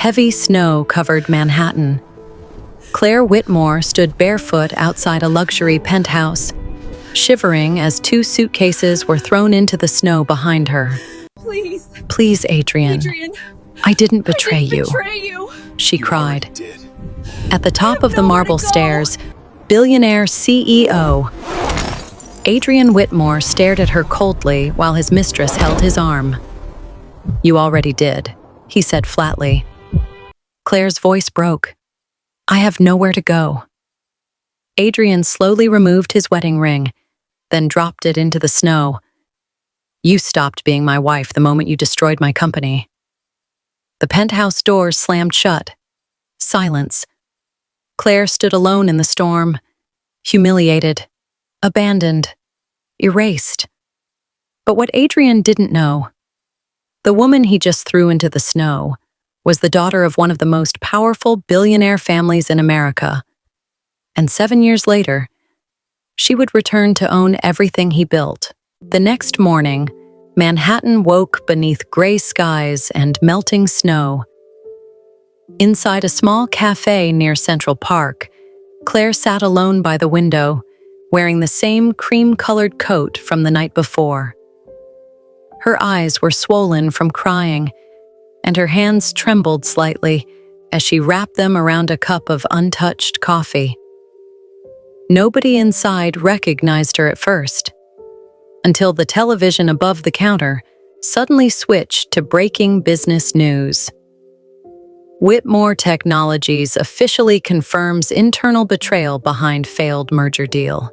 Heavy snow covered Manhattan. Clare Whitmore stood barefoot outside a luxury penthouse, shivering as 2 suitcases were thrown into the snow behind her. Please. Please, Adrian. I didn't betray you, she You cried. already did. At the top of the marble stairs, billionaire CEO Adrian Whitmore stared at her coldly while his mistress held his arm. You already did, he said flatly. Clare's voice broke. I have nowhere to go. Adrian slowly removed his wedding ring, then dropped it into the snow. You stopped being my wife the moment you destroyed my company. The penthouse doors slammed shut. Silence. Clare stood alone in the storm, humiliated, abandoned, erased. But what Adrian didn't know, the woman he just threw into the snow was the daughter of one of the most powerful billionaire families in America. And 7 years later, she would return to own everything he built. The next morning, Manhattan woke beneath gray skies and melting snow. Inside a small cafe near Central Park, Clare sat alone by the window, wearing the same cream-colored coat from the night before. Her eyes were swollen from crying, and her hands trembled slightly as she wrapped them around a cup of untouched coffee. Nobody inside recognized her at first, until the television above the counter suddenly switched to breaking business news. Whitmore Technologies officially confirms internal betrayal behind failed merger deal.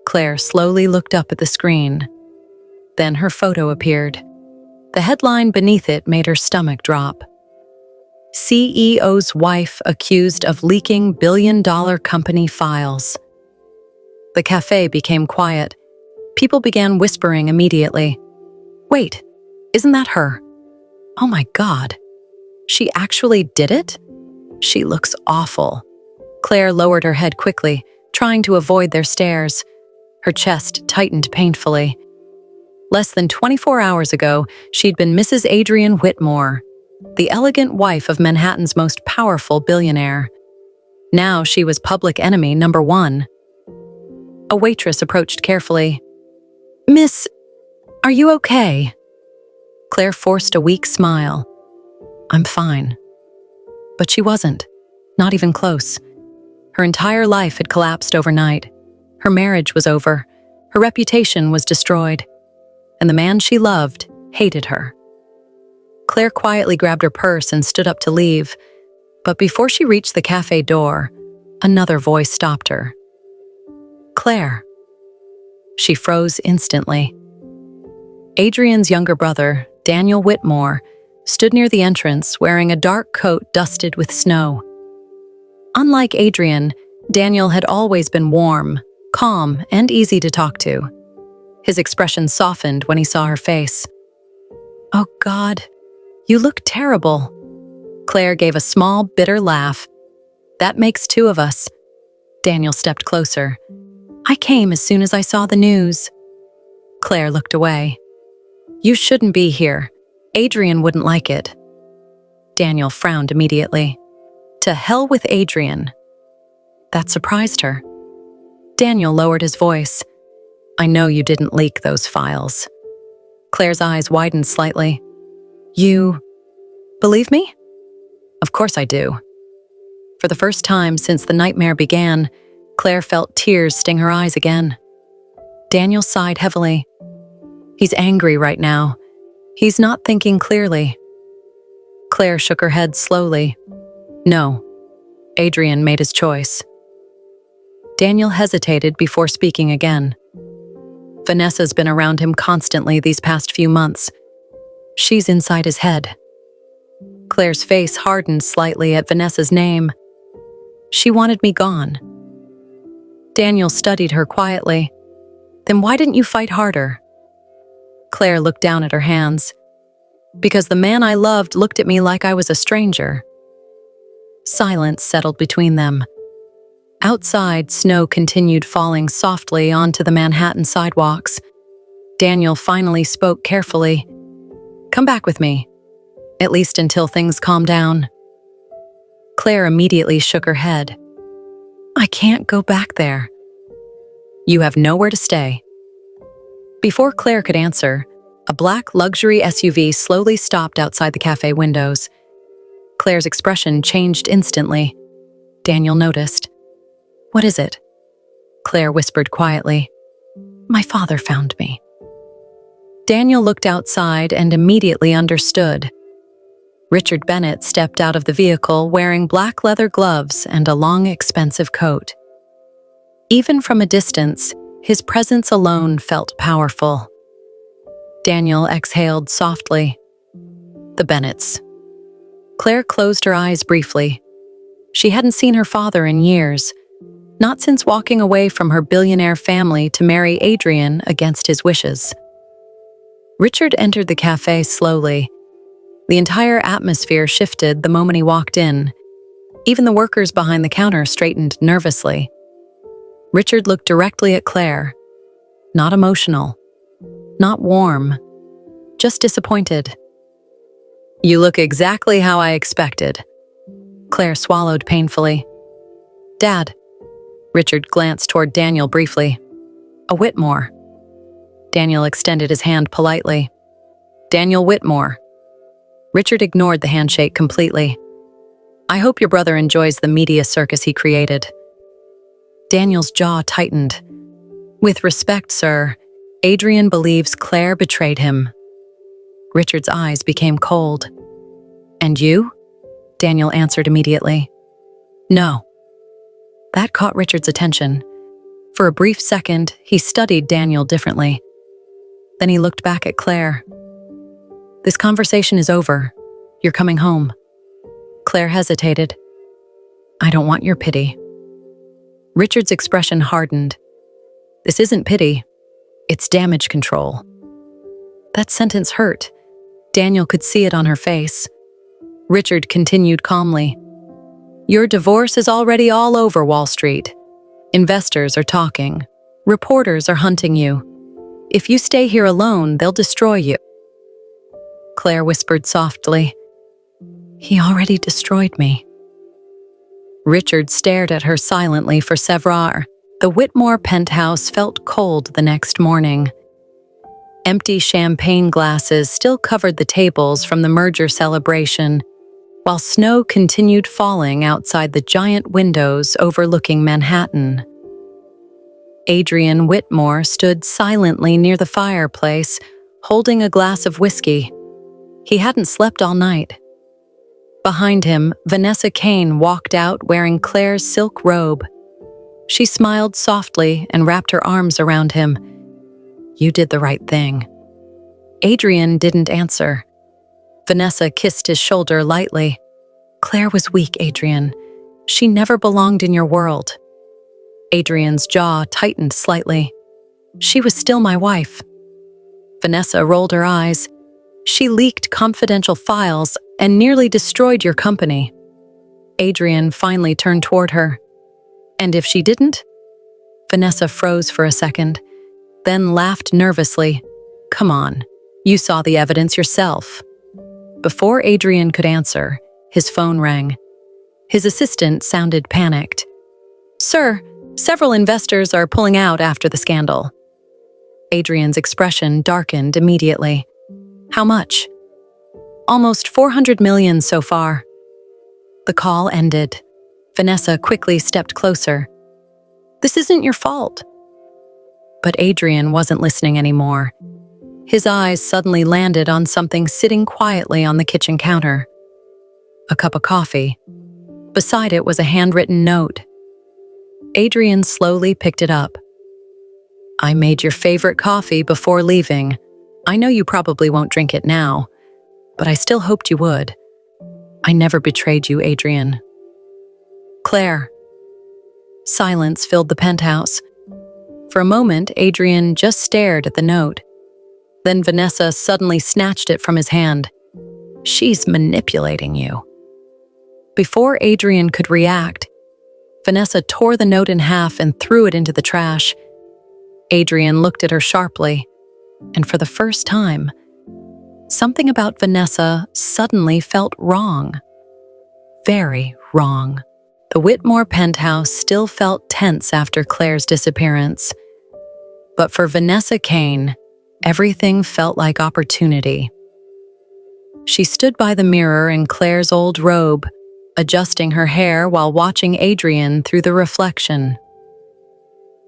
Clare slowly looked up at the screen. Then her photo appeared. The headline beneath it made her stomach drop. CEO's wife accused of leaking billion-dollar company files. The cafe became quiet. People began whispering immediately. Wait, isn't that her? Oh my God. She actually did it? She looks awful. Clare lowered her head quickly, trying to avoid their stares. Her chest tightened painfully. Less than 24 hours ago, she'd been Mrs. Adrian Whitmore, the elegant wife of Manhattan's most powerful billionaire. Now she was public enemy number 1. A waitress approached carefully. Miss, are you okay? Clare forced a weak smile. I'm fine. But she wasn't, not even close. Her entire life had collapsed overnight. Her marriage was over. Her reputation was destroyed. And the man she loved hated her. Clare quietly grabbed her purse and stood up to leave. But before she reached the cafe door, another voice stopped her. Clare. She froze instantly. Adrian's younger brother, Daniel Whitmore, stood near the entrance wearing a dark coat dusted with snow. Unlike Adrian, Daniel had always been warm, calm, and easy to talk to. His expression softened when he saw her face. Oh God, you look terrible. Clare gave a small, bitter laugh. That makes 2 of us. Daniel stepped closer. I came as soon as I saw the news. Clare looked away. You shouldn't be here. Adrian wouldn't like it. Daniel frowned immediately. To hell with Adrian. That surprised her. Daniel lowered his voice. I know you didn't leak those files. Clare's eyes widened slightly. You believe me? Of course I do. For the first time since the nightmare began, Clare felt tears sting her eyes again. Daniel sighed heavily. He's angry right now. He's not thinking clearly. Clare shook her head slowly. No. Adrian made his choice. Daniel hesitated before speaking again. Vanessa's been around him constantly these past few months. She's inside his head. Clare's face hardened slightly at Vanessa's name. She wanted me gone. Daniel studied her quietly. Then why didn't you fight harder? Clare looked down at her hands. Because the man I loved looked at me like I was a stranger. Silence settled between them. Outside, snow continued falling softly onto the Manhattan sidewalks. Daniel finally spoke carefully. Come back with me. at least until things calm down. Claire immediately shook her head. I can't go back there. You have nowhere to stay. Before Claire could answer, a black luxury SUV slowly stopped outside the cafe windows. Claire's expression changed instantly. Daniel noticed. What is it? Claire whispered quietly. My father found me. Daniel looked outside and immediately understood. Richard Bennett stepped out of the vehicle wearing black leather gloves and a long, expensive coat. Even from a distance, his presence alone felt powerful. Daniel exhaled softly. The Bennetts. Claire closed her eyes briefly. She hadn't seen her father in years, not since walking away from her billionaire family to marry Adrian against his wishes. Richard entered the cafe slowly. The entire atmosphere shifted the moment he walked in. Even the workers behind the counter straightened nervously. Richard looked directly at Claire. Not emotional. Not warm. Just disappointed. You look exactly how I expected. Claire swallowed painfully. Dad. Richard glanced toward Daniel briefly. A Whitmore. Daniel extended his hand politely. Daniel Whitmore. Richard ignored the handshake completely. I hope your brother enjoys the media circus he created. Daniel's jaw tightened. With respect, sir, Adrian believes Claire betrayed him. Richard's eyes became cold. And you? Daniel answered immediately. No. That caught Richard's attention. For a brief second, he studied Daniel differently. Then he looked back at Claire. This conversation is over. You're coming home. Claire hesitated. I don't want your pity. Richard's expression hardened. This isn't pity. It's damage control. That sentence hurt. Daniel could see it on her face. Richard continued calmly. Your divorce is already all over Wall Street. Investors are talking. Reporters are hunting you. If you stay here alone, they'll destroy you. Claire whispered softly. He already destroyed me. Richard stared at her silently for several hours. The Whitmore penthouse felt cold the next morning. Empty champagne glasses still covered the tables from the merger celebration, while snow continued falling outside the giant windows overlooking Manhattan. Adrian Whitmore stood silently near the fireplace, holding a glass of whiskey. He hadn't slept all night. Behind him, Vanessa Kane walked out wearing Claire's silk robe. She smiled softly and wrapped her arms around him. You did the right thing. Adrian didn't answer. Vanessa kissed his shoulder lightly. Claire was weak, Adrian. She never belonged in your world. Adrian's jaw tightened slightly. She was still my wife. Vanessa rolled her eyes. She leaked confidential files and nearly destroyed your company. Adrian finally turned toward her. And if she didn't? Vanessa froze for a second, then laughed nervously. Come on, you saw the evidence yourself. Before Adrian could answer, his phone rang. His assistant sounded panicked. Sir, several investors are pulling out after the scandal. Adrian's expression darkened immediately. How much? Almost 400 million so far. The call ended. Vanessa quickly stepped closer. This isn't your fault. But Adrian wasn't listening anymore. His eyes suddenly landed on something sitting quietly on the kitchen counter. A cup of coffee. Beside it was a handwritten note. Adrian slowly picked it up. I made your favorite coffee before leaving. I know you probably won't drink it now, but I still hoped you would. I never betrayed you, Adrian. Claire. Silence filled the penthouse. For a moment, Adrian just stared at the note. Then Vanessa suddenly snatched it from his hand. She's manipulating you. Before Adrian could react, Vanessa tore the note in half and threw it into the trash. Adrian looked at her sharply, and for the first time, something about Vanessa suddenly felt wrong. Very wrong. The Whitmore penthouse still felt tense after Claire's disappearance. But for Vanessa Kane, everything felt like opportunity. She stood by the mirror in Claire's old robe, adjusting her hair while watching Adrian through the reflection.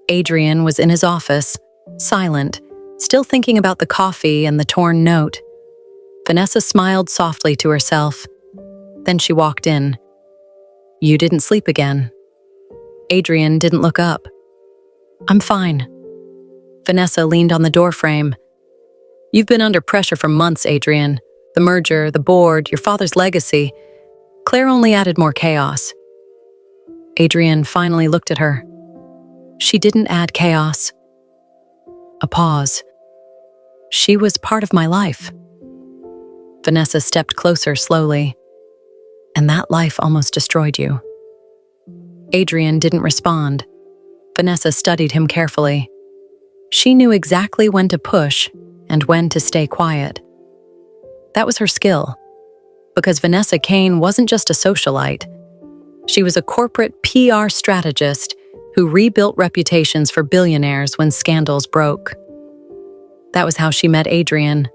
Adrian was in his office, silent, still thinking about the coffee and the torn note. Vanessa smiled softly to herself. Then she walked in. "You didn't sleep again." Adrian didn't look up. "I'm fine." Vanessa leaned on the doorframe. "You've been under pressure for months, Adrian. The merger, the board, your father's legacy. Claire only added more chaos." Adrian finally looked at her. "She didn't add chaos." A pause. "She was part of my life." Vanessa stepped closer slowly. "And that life almost destroyed you." Adrian didn't respond. Vanessa studied him carefully. She knew exactly when to push and when to stay quiet. That was her skill, because Vanessa Kane wasn't just a socialite. She was a corporate PR strategist who rebuilt reputations for billionaires when scandals broke. That was how she met Adrian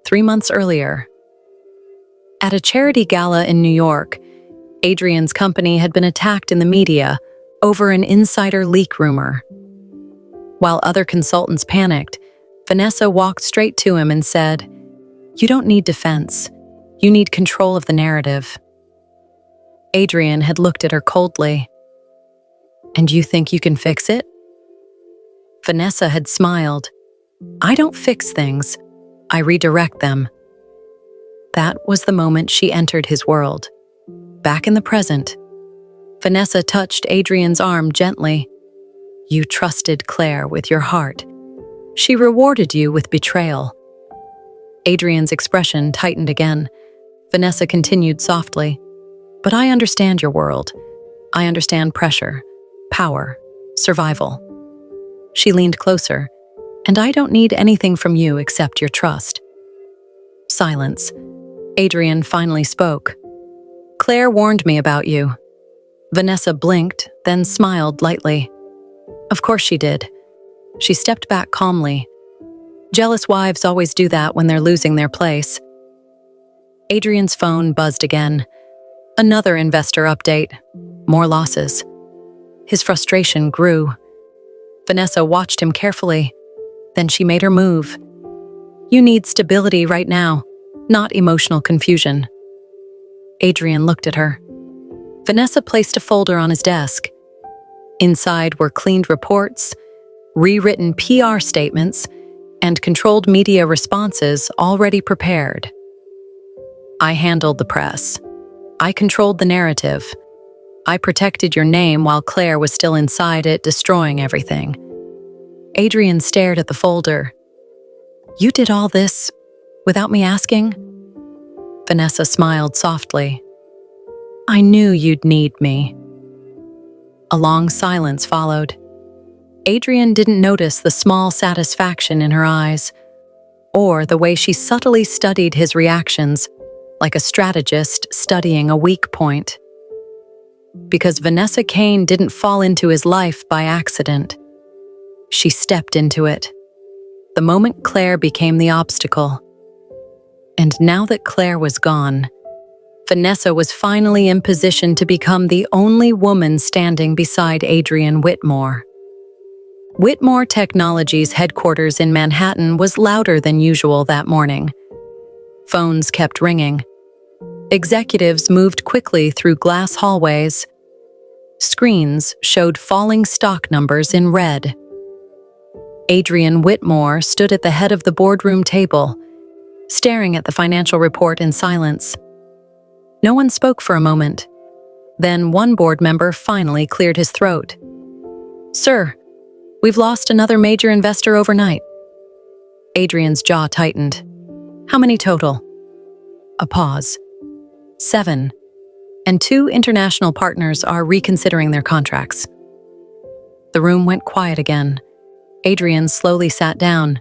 3 months earlier. At a charity gala in New York, Adrian's company had been attacked in the media over an insider leak rumor. While other consultants panicked, Vanessa walked straight to him and said, "You don't need defense. You need control of the narrative." Adrian had looked at her coldly. "And you think you can fix it?" Vanessa had smiled. "I don't fix things. I redirect them." That was the moment she entered his world. Back in the present, Vanessa touched Adrian's arm gently. "You trusted Claire with your heart. She rewarded you with betrayal." Adrian's expression tightened again. Vanessa continued softly, "But I understand your world. I understand pressure, power, survival." She leaned closer. "And I don't need anything from you except your trust." Silence. Adrian finally spoke. "Claire warned me about you." Vanessa blinked, then smiled lightly. "Of course she did." She stepped back calmly. Jealous wives always do that when they're losing their place. Adrian's phone buzzed again. Another investor update. More losses. His frustration grew. Vanessa watched him carefully. Then she made her move. "You need stability right now, not emotional confusion." Adrian looked at her. Vanessa placed a folder on his desk. Inside were cleaned reports, rewritten PR statements, and controlled media responses already prepared. "I handled the press. I controlled the narrative. I protected your name while Claire was still inside it, destroying everything." Adrian stared at the folder. "You did all this without me asking?" Vanessa smiled softly. "I knew you'd need me." A long silence followed. Adrian didn't notice the small satisfaction in her eyes, or the way she subtly studied his reactions, like a strategist studying a weak point. Because Vanessa Kane didn't fall into his life by accident. She stepped into it. The moment Claire became the obstacle. And now that Claire was gone, Vanessa was finally in position to become the only woman standing beside Adrian Whitmore. Whitmore Technologies' headquarters in Manhattan was louder than usual that morning. Phones kept ringing. Executives moved quickly through glass hallways. Screens showed falling stock numbers in red. Adrian Whitmore stood at the head of the boardroom table, staring at the financial report in silence. No one spoke for a moment. Then one board member finally cleared his throat. "Sir, we've lost another major investor overnight." Adrian's jaw tightened. "How many total?" A pause. 7. And 2 international partners are reconsidering their contracts. The room went quiet again. Adrian slowly sat down.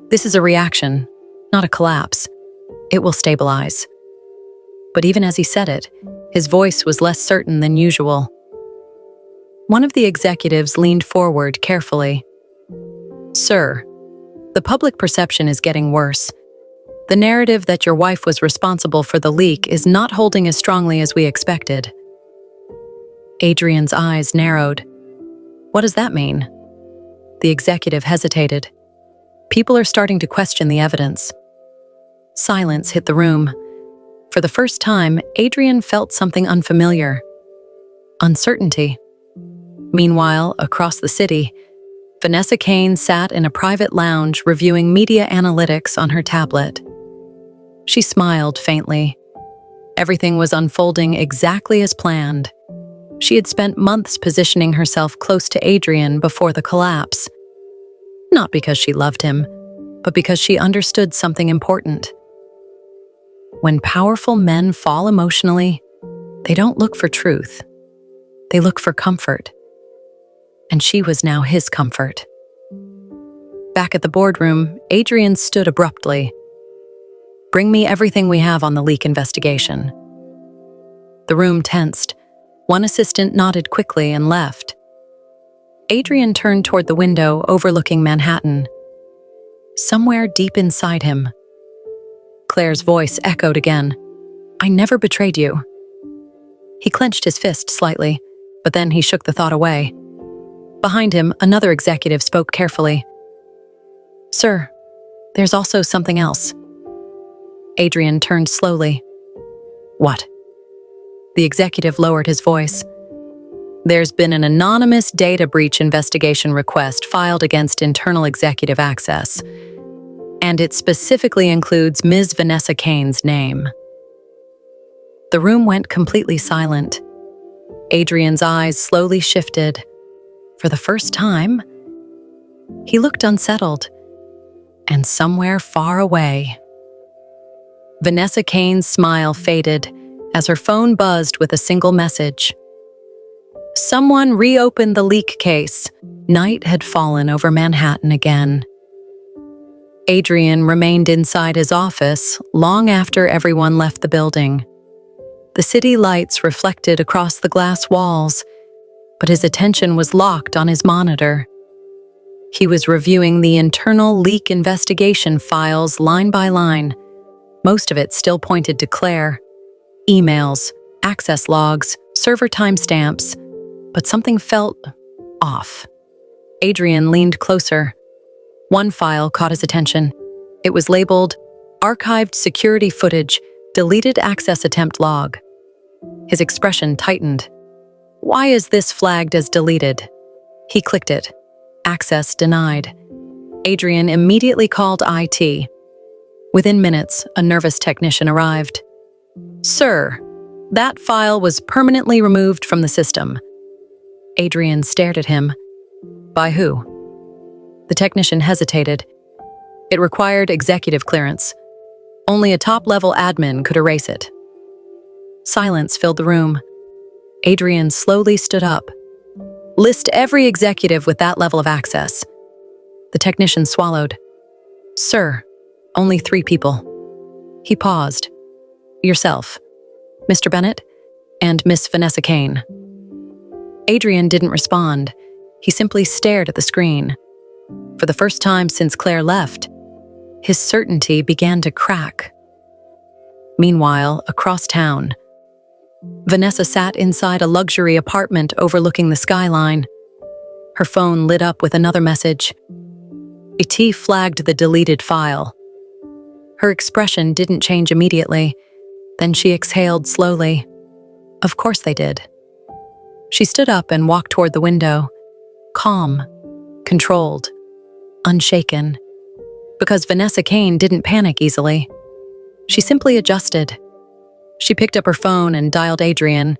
"This is a reaction. Not a collapse. It will stabilize. But even as he said it, his voice was less certain than usual. One of the executives leaned forward carefully. "Sir, the public perception is getting worse. The narrative that your wife was responsible for the leak is not holding as strongly as we expected." Adrian's eyes narrowed. "What does that mean?" The executive hesitated. "People are starting to question the evidence." Silence hit the room. For the first time, Adrian felt something unfamiliar. Uncertainty. Meanwhile, across the city, Vanessa Kane sat in a private lounge reviewing media analytics on her tablet. She smiled faintly. Everything was unfolding exactly as planned. She had spent months positioning herself close to Adrian before the collapse. Not because she loved him, but because she understood something important. When powerful men fall emotionally, they don't look for truth. They look for comfort. And she was now his comfort. Back at the boardroom, Adrian stood abruptly. "Bring me everything we have on the leak investigation." The room tensed. One assistant nodded quickly and left. Adrian turned toward the window overlooking Manhattan. Somewhere deep inside him, Claire's voice echoed again. "I never betrayed you." He clenched his fist slightly, but then he shook the thought away. Behind him, another executive spoke carefully. "Sir, there's also something else." Adrian turned slowly. "What?" The executive lowered his voice. "There's been an anonymous data breach investigation request filed against internal executive access, and it specifically includes Ms. Vanessa Kane's name." The room went completely silent. Adrian's eyes slowly shifted. For the first time, he looked unsettled. And somewhere far away, Vanessa Kane's smile faded as her phone buzzed with a single message. Someone reopened the leak case. Night had fallen over Manhattan again. Adrian remained inside his office long after everyone left the building. The city lights reflected across the glass walls, but his attention was locked on his monitor. He was reviewing the internal leak investigation files line by line. Most of it still pointed to Clare. Emails, access logs, server timestamps, but something felt off. Adrian leaned closer. One file caught his attention. It was labeled Archived Security Footage, Deleted Access Attempt Log. His expression tightened. "Why is this flagged as deleted?" He clicked it. Access denied. Adrian immediately called IT. Within minutes, a nervous technician arrived. "Sir, that file was permanently removed from the system." Adrian stared at him. "By who?" The technician hesitated. "It required executive clearance. Only a top-level admin could erase it." Silence filled the room. Adrian slowly stood up. "List every executive with that level of access." The technician swallowed. "Sir, only 3 people." He paused. "Yourself, Mr. Bennett, and Miss Vanessa Kane." Adrian didn't respond. He simply stared at the screen. For the first time since Claire left, his certainty began to crack. Meanwhile, across town, Vanessa sat inside a luxury apartment overlooking the skyline. Her phone lit up with another message. IT flagged the deleted file. Her expression didn't change immediately. Then she exhaled slowly. Of course they did. She stood up and walked toward the window, calm, controlled, unshaken. Because Vanessa Kane didn't panic easily. She simply adjusted. She picked up her phone and dialed Adrian.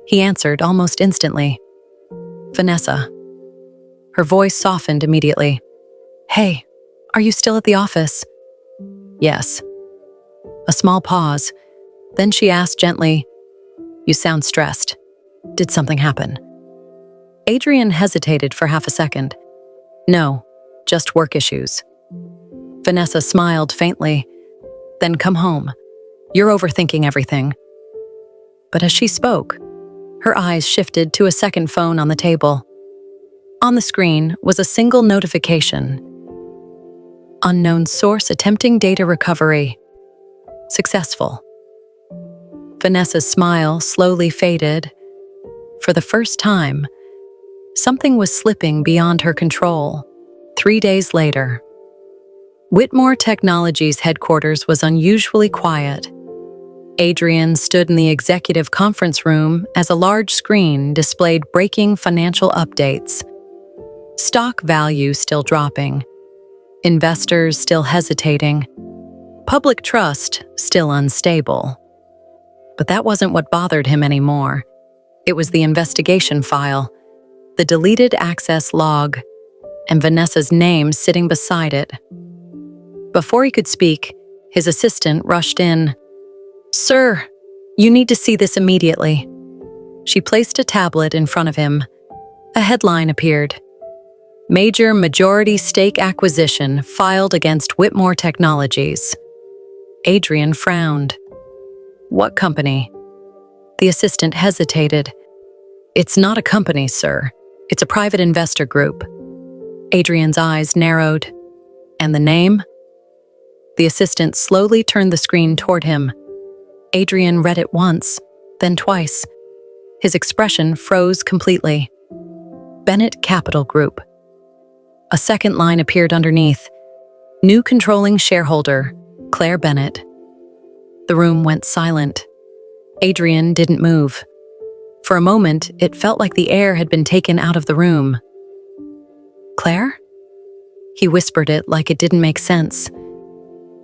He answered almost instantly. "Vanessa." Her voice softened immediately. "Hey, are you still at the office?" "Yes." A small pause. Then she asked gently, "You sound stressed. Did something happen?" Adrian hesitated for half a second. "No, just work issues." Vanessa smiled faintly. Then come home. You're overthinking everything. But as she spoke, her eyes shifted to a second phone on the table. On the screen was a single notification. Unknown source attempting data recovery. Successful. Vanessa's smile slowly faded. For the first time, something was slipping beyond her control. 3 days later, Whitmore Technologies headquarters was unusually quiet. Adrian stood in the executive conference room as a large screen displayed breaking financial updates. Stock value still dropping. Investors still hesitating. Public trust still unstable. But that wasn't what bothered him anymore. It was the investigation file, the deleted access log, and Vanessa's name sitting beside it. Before he could speak, his assistant rushed in. "Sir, you need to see this immediately." She placed a tablet in front of him. A headline appeared. Major majority stake acquisition filed against Whitmore Technologies. Adrian frowned. "What company?" The assistant hesitated. "It's not a company, sir. It's a private investor group." Adrian's eyes narrowed. "And the name?" The assistant slowly turned the screen toward him. Adrian read it once, then twice. His expression froze completely. Bennett Capital Group. A second line appeared underneath. New controlling shareholder, Clare Bennett. The room went silent. Adrian didn't move. For a moment, it felt like the air had been taken out of the room. "Clare?" He whispered it like it didn't make sense.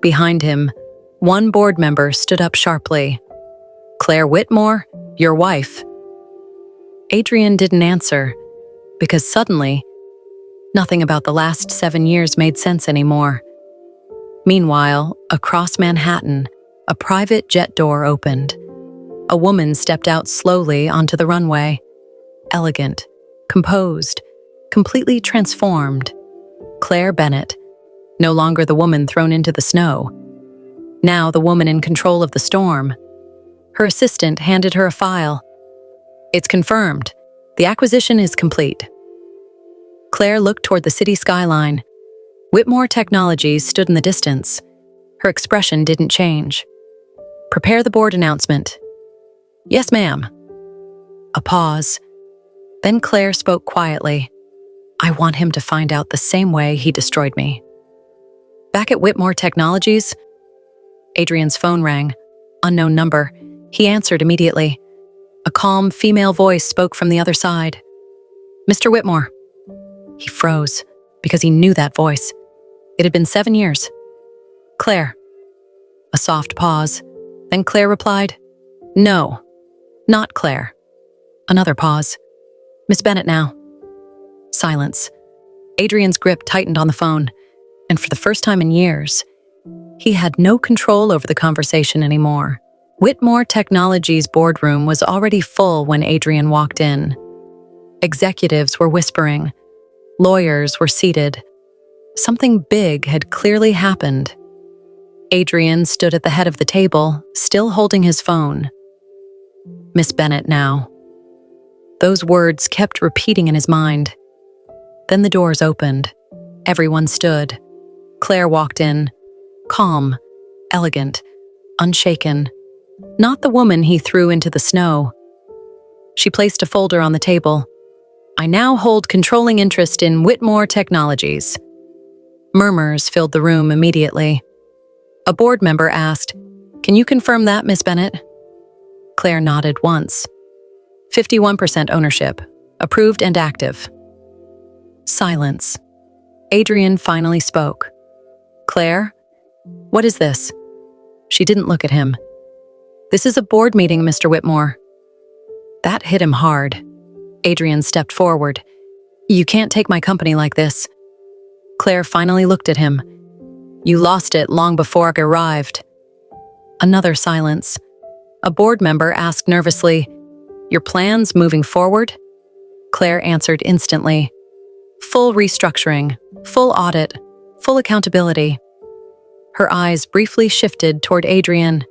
Behind him, one board member stood up sharply. "Clare Whitmore, your wife." Adrian didn't answer, because suddenly, nothing about the last 7 years made sense anymore. Meanwhile, across Manhattan, a private jet door opened. A woman stepped out slowly onto the runway. Elegant, composed, completely transformed. Clare Bennett, no longer the woman thrown into the snow. Now the woman in control of the storm. Her assistant handed her a file. "It's confirmed. The acquisition is complete." Clare looked toward the city skyline. Whitmore Technologies stood in the distance. Her expression didn't change. "Prepare the board announcement." "Yes, ma'am." A pause. Then Clare spoke quietly. "I want him to find out the same way he destroyed me." Back at Whitmore Technologies, Adrian's phone rang. Unknown number. He answered immediately. A calm female voice spoke from the other side. "Mr. Whitmore." He froze, because he knew that voice. It had been 7 years. "Clare." A soft pause. Then Clare replied, "No, not Clare." Another pause. "Miss Bennett now." Silence. Adrian's grip tightened on the phone, and for the first time in years, he had no control over the conversation anymore. Whitmore Technologies' boardroom was already full when Adrian walked in. Executives were whispering. Lawyers were seated. Something big had clearly happened. Adrian stood at the head of the table, still holding his phone. "Miss Bennett now." Those words kept repeating in his mind. Then the doors opened. Everyone stood. Clare walked in, calm, elegant, unshaken. Not the woman he threw into the snow. She placed a folder on the table. "I now hold controlling interest in Whitmore Technologies." Murmurs filled the room immediately. A board member asked, "Can you confirm that, Miss Bennett?" Clare nodded once. 51% ownership. Approved and active. Silence. Adrian finally spoke. "Clare, what is this?" She didn't look at him. "This is a board meeting, Mr. Whitmore." That hit him hard. Adrian stepped forward. "You can't take my company like this." Clare finally looked at him. "You lost it long before I arrived." Another silence. A board member asked nervously, "Your plans moving forward?" Clare answered instantly. "Full restructuring, full audit, full accountability." Her eyes briefly shifted toward Adrian.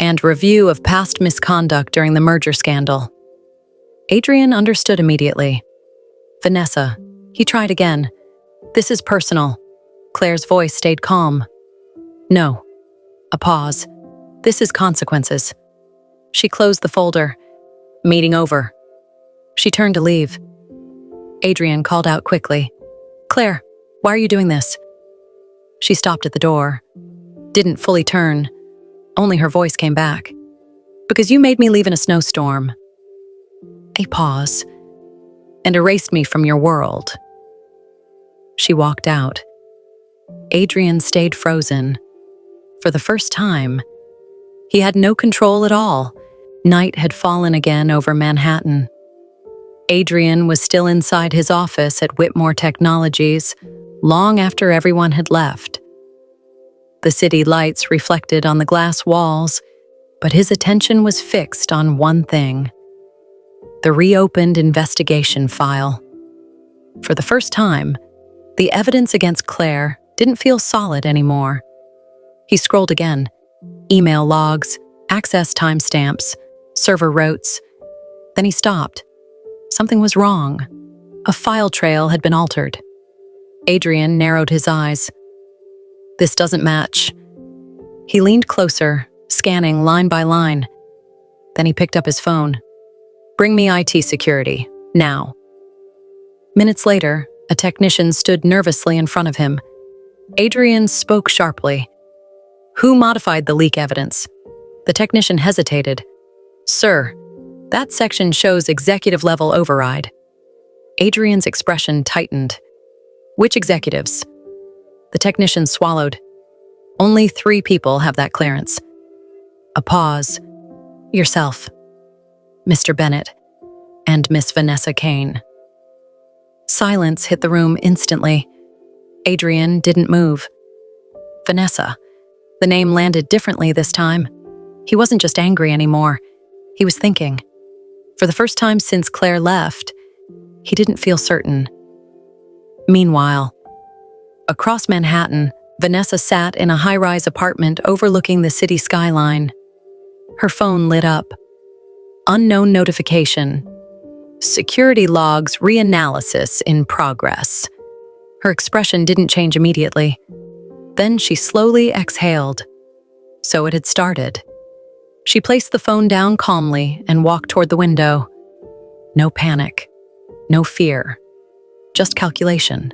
And review of past misconduct during the merger scandal. Adrian understood immediately. Vanessa. He tried again. This is personal. Claire's voice stayed calm. No. A pause. This is consequences. She closed the folder. Meeting over. She turned to leave. Adrian called out quickly. Claire, why are you doing this? She stopped at the door. Didn't fully turn. Only her voice came back. Because you made me leave in a snowstorm. A pause. And erased me from your world. She walked out. Adrian stayed frozen. For the first time, he had no control at all. Night had fallen again over Manhattan. Adrian was still inside his office at Whitmore Technologies, long after everyone had left. The city lights reflected on the glass walls, but his attention was fixed on one thing: the reopened investigation file. For the first time, the evidence against Clare didn't feel solid anymore. He scrolled again. Email logs, access timestamps, server rotes. Then he stopped. Something was wrong. A file trail had been altered. Adrian narrowed his eyes. This doesn't match. He leaned closer, scanning line by line. Then he picked up his phone. Bring me IT security, now. Minutes later, a technician stood nervously in front of him. Adrian spoke sharply. Who modified the leak evidence? The technician hesitated. Sir, that section shows executive-level override. Adrian's expression tightened. Which executives? The technician swallowed. Only 3 people have that clearance. A pause. Yourself, Mr. Bennett, and Miss Vanessa Kane. Silence hit the room instantly. Adrian didn't move. Vanessa. The name landed differently this time. He wasn't just angry anymore. He was thinking. For the first time since Clare left, he didn't feel certain. Meanwhile, across Manhattan, Vanessa sat in a high-rise apartment overlooking the city skyline. Her phone lit up. Unknown notification. Security logs reanalysis in progress. Her expression didn't change immediately. Then she slowly exhaled. So it had started. She placed the phone down calmly and walked toward the window. No panic. No fear. Just calculation.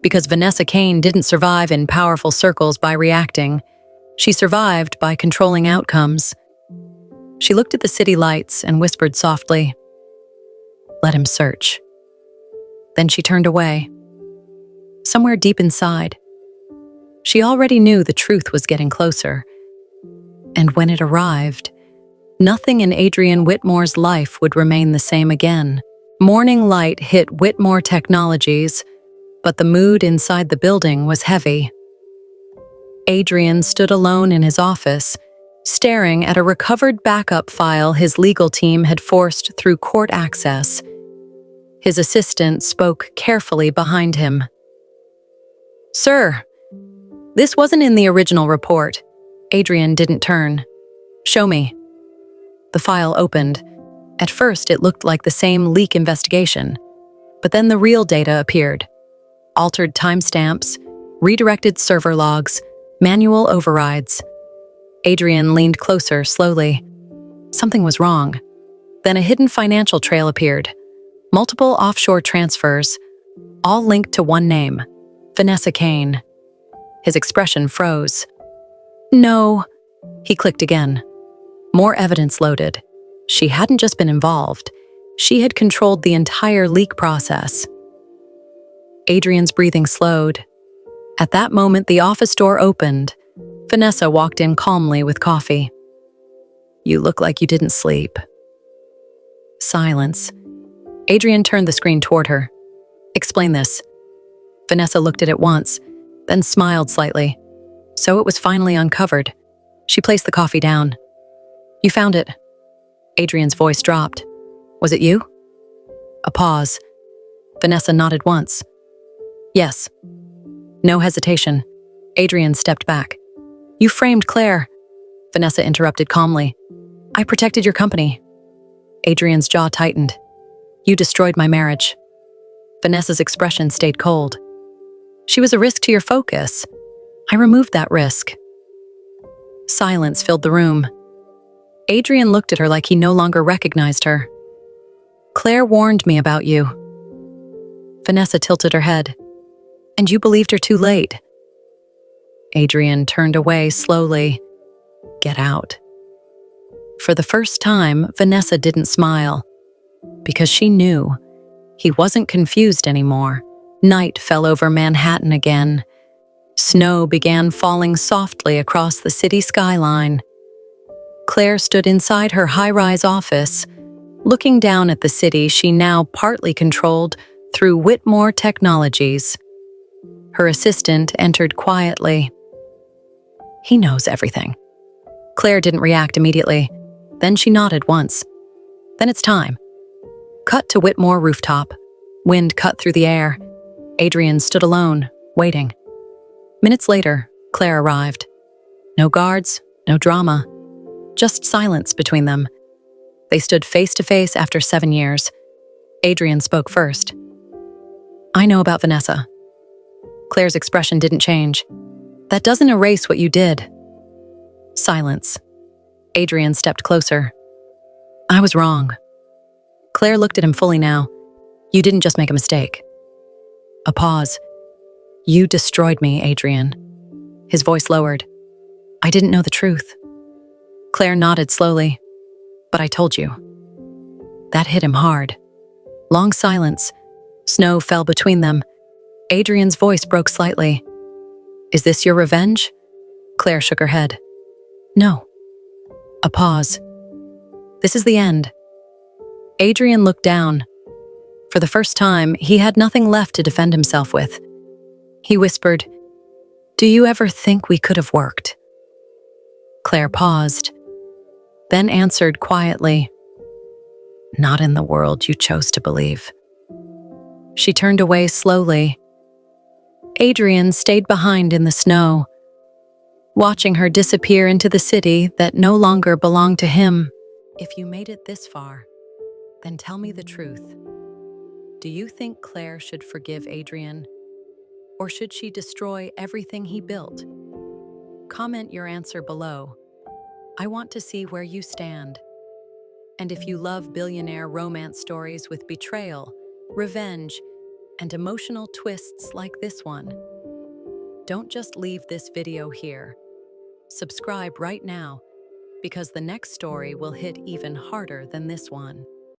Because Vanessa Kane didn't survive in powerful circles by reacting. She survived by controlling outcomes. She looked at the city lights and whispered softly, "Let him search." Then she turned away. Somewhere deep inside, she already knew the truth was getting closer. And when it arrived, nothing in Adrian Whitmore's life would remain the same again. Morning light hit Whitmore Technologies, but the mood inside the building was heavy. Adrian stood alone in his office, staring at a recovered backup file his legal team had forced through court access. His assistant spoke carefully behind him. "Sir, this wasn't in the original report." Adrian didn't turn. "Show me." The file opened. At first, it looked like the same leak investigation, but then the real data appeared. Altered timestamps, redirected server logs, manual overrides. Adrian leaned closer slowly. Something was wrong. Then a hidden financial trail appeared. Multiple offshore transfers, all linked to one name, Vanessa Kane. His expression froze. "No." He clicked again. More evidence loaded. She hadn't just been involved. She had controlled the entire leak process. Adrian's breathing slowed. At that moment, the office door opened. Vanessa walked in calmly with coffee. "You look like you didn't sleep." Silence. Adrian turned the screen toward her. "Explain this." Vanessa looked at it once, then smiled slightly. So it was finally uncovered. She placed the coffee down. "You found it." Adrian's voice dropped. "Was it you?" A pause. Vanessa nodded once. "Yes." No hesitation. Adrian stepped back. You framed Claire, Vanessa interrupted calmly. I protected your company. Adrian's jaw tightened. You destroyed my marriage. Vanessa's expression stayed cold. She was a risk to your focus. I removed that risk. Silence filled the room. Adrian looked at her like he no longer recognized her. Claire warned me about you. Vanessa tilted her head. And you believed her too late. Adrian turned away slowly. Get out. For the first time, Vanessa didn't smile. Because she knew he wasn't confused anymore. Night fell over Manhattan again. Snow began falling softly across the city skyline. Claire stood inside her high-rise office, looking down at the city she now partly controlled through Whitmore Technologies. Her assistant entered quietly. He knows everything. Claire didn't react immediately. Then she nodded once. Then it's time. Cut to Whitmore rooftop. Wind cut through the air. Adrian stood alone, waiting. Minutes later, Claire arrived. No guards, no drama. Just silence between them. They stood face to face after 7 years. Adrian spoke first. I know about Vanessa. Claire's expression didn't change. That doesn't erase what you did. Silence. Adrian stepped closer. I was wrong. Claire looked at him fully now. You didn't just make a mistake. A pause. You destroyed me, Adrian. His voice lowered. I didn't know the truth. Claire nodded slowly. But I told you. That hit him hard. Long silence. Snow fell between them. Adrian's voice broke slightly. Is this your revenge? Claire shook her head. No. A pause. This is the end. Adrian looked down. For the first time, he had nothing left to defend himself with. He whispered, Do you ever think we could have worked? Claire paused, then answered quietly, Not in the world you chose to believe. She turned away slowly. Adrian stayed behind in the snow, watching her disappear into the city that no longer belonged to him. If you made it this far, then tell me the truth. Do you think Claire should forgive Adrian? Or should she destroy everything he built? Comment your answer below. I want to see where you stand. And if you love billionaire romance stories with betrayal, revenge, and emotional twists like this one, don't just leave this video here. Subscribe right now, because the next story will hit even harder than this one.